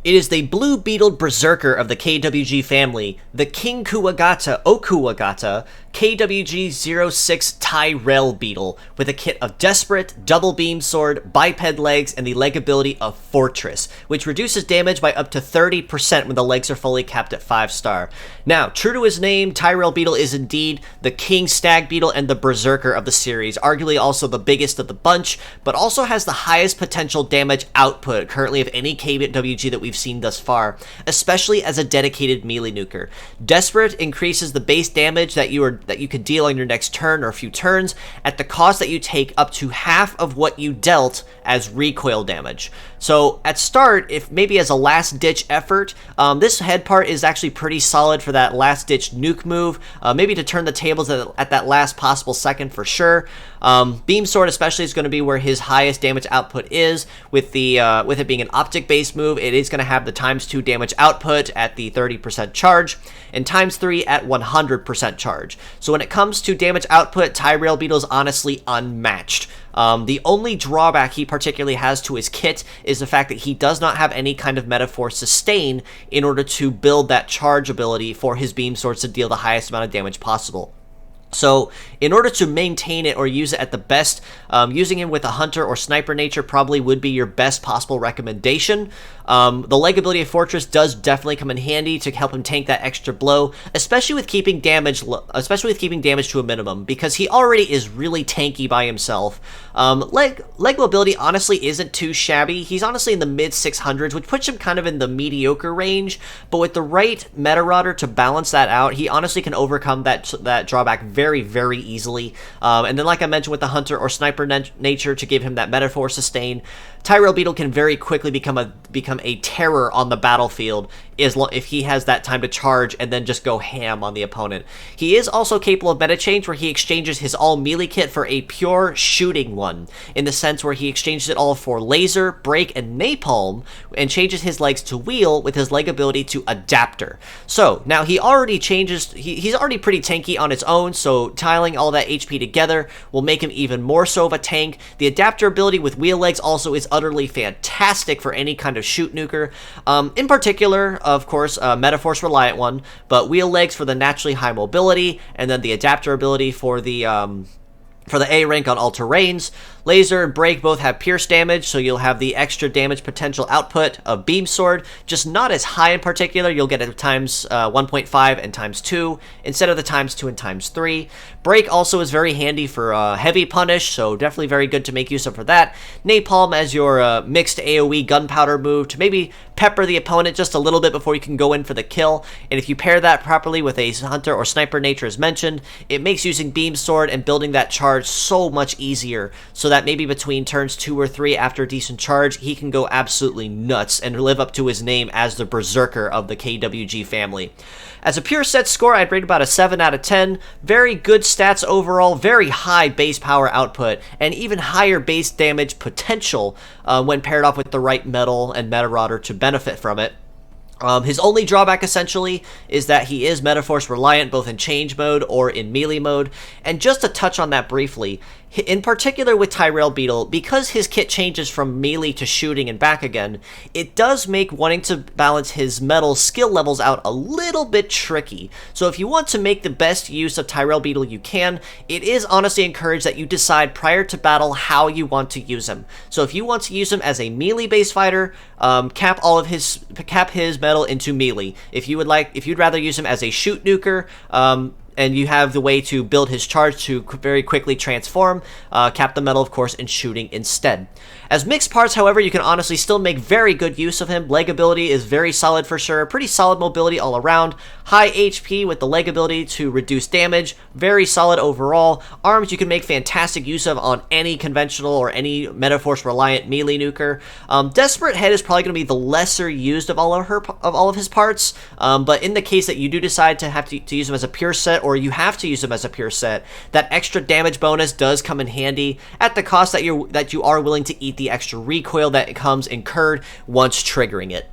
It is the blue-beetled berserker of the KWG family, the King Kuwagata Okuwagata KWG06 Tyrrellbeetle, with a kit of Desperate, Double Beam Sword, Biped Legs, and the leg ability of Fortress, which reduces damage by up to 30% when the legs are fully capped at 5-star. Now, true to his name, Tyrrellbeetle is indeed the King Stag Beetle and the Berserker of the series, arguably also the biggest of the bunch, but also has the highest potential damage output currently of any KWG that we've seen thus far, especially as a dedicated melee nuker. Desperate increases the base damage that you could deal on your next turn or a few turns at the cost that you take up to half of what you dealt as recoil damage. So at start, if maybe as a last-ditch effort, this head part is actually pretty solid for that last-ditch nuke move, maybe to turn the tables at that last possible second for sure. Beam Sword especially is going to be where his highest damage output is. With it being an optic-based move, it is going to have the ×2 damage output at the 30% charge, and ×3 at 100% charge. So when it comes to damage output, Tyrrellbeetle is honestly unmatched. The only drawback he particularly has to his kit is the fact that he does not have any kind of Metaphor Sustain in order to build that charge ability for his Beam Swords to deal the highest amount of damage possible. So, in order to maintain it or use it at the best, using him with a Hunter or Sniper nature probably would be your best possible recommendation. The leg ability of Fortress does definitely come in handy to help him tank that extra blow, especially with keeping damage to a minimum, because he already is really tanky by himself. Leg mobility honestly isn't too shabby. He's honestly in the mid 600s, which puts him kind of in the mediocre range, but with the right Medarot to balance that out, he honestly can overcome that drawback very, very easily. And then, like I mentioned, with the Hunter or Sniper nature to give him that Metaphor Sustain, Tyrrellbeetle can very quickly become a terror on the battlefield if he has that time to charge and then just go ham on the opponent. He is also capable of Medachange, where he exchanges his all melee kit for a pure shooting one, in the sense where he exchanges it all for Laser, Break, and Napalm, and changes his legs to Wheel with his leg ability to Adapter. So, now he already changes, he's already pretty tanky on its own, so tiling all that HP together will make him even more so of a tank. The Adapter ability with Wheel legs also is utterly fantastic for any kind of shoot nuker. In particular, of course, Metaforce reliant one, but Wheel legs for the naturally high mobility, and then the Adapter ability for the A rank on all terrains. Laser and Break both have pierce damage, so you'll have the extra damage potential output of Beam Sword, just not as high in particular. You'll get it times 1.5 and times 2 instead of the times 2 and times 3. Break also is very handy for heavy punish, so definitely very good to make use of for that. Napalm as your mixed AoE gunpowder move to maybe pepper the opponent just a little bit before you can go in for the kill, and if you pair that properly with a Hunter or Sniper nature as mentioned, it makes using Beam Sword and building that charge so much easier, so that maybe between turns 2 or 3 after a decent charge, he can go absolutely nuts and live up to his name as the Berserker of the KWG family. As a pure set score, I'd rate about a 7 out of 10. Very good stats overall, very high base power output, and even higher base damage potential when paired off with the right metal and Medarot to benefit from it. His only drawback, essentially, is that he is Metaforce reliant both in change mode or in melee mode, and just to touch on that briefly, in particular with Tyrrellbeetle, because his kit changes from melee to shooting and back again, it does make wanting to balance his metal skill levels out a little bit tricky. So if you want to make the best use of Tyrrellbeetle you can, it is honestly encouraged that you decide prior to battle how you want to use him. So if you want to use him as a melee-based fighter, cap his metal into melee. If you'd rather use him as a shoot nuker, and you have the way to build his charge to very quickly transform, cap the metal, of course, in shooting instead. As mixed parts, however, you can honestly still make very good use of him. Leg ability is very solid for sure, pretty solid mobility all around, high HP with the leg ability to reduce damage, very solid overall. Arms you can make fantastic use of on any conventional or any Metaforce reliant melee nuker. Desperate Head is probably going to be the lesser used of all of his parts, but in the case that you do decide to have to use him as a pure set, or you have to use him as a pure set, that extra damage bonus does come in handy at the cost that you are willing to eat the extra recoil that comes incurred once triggering it.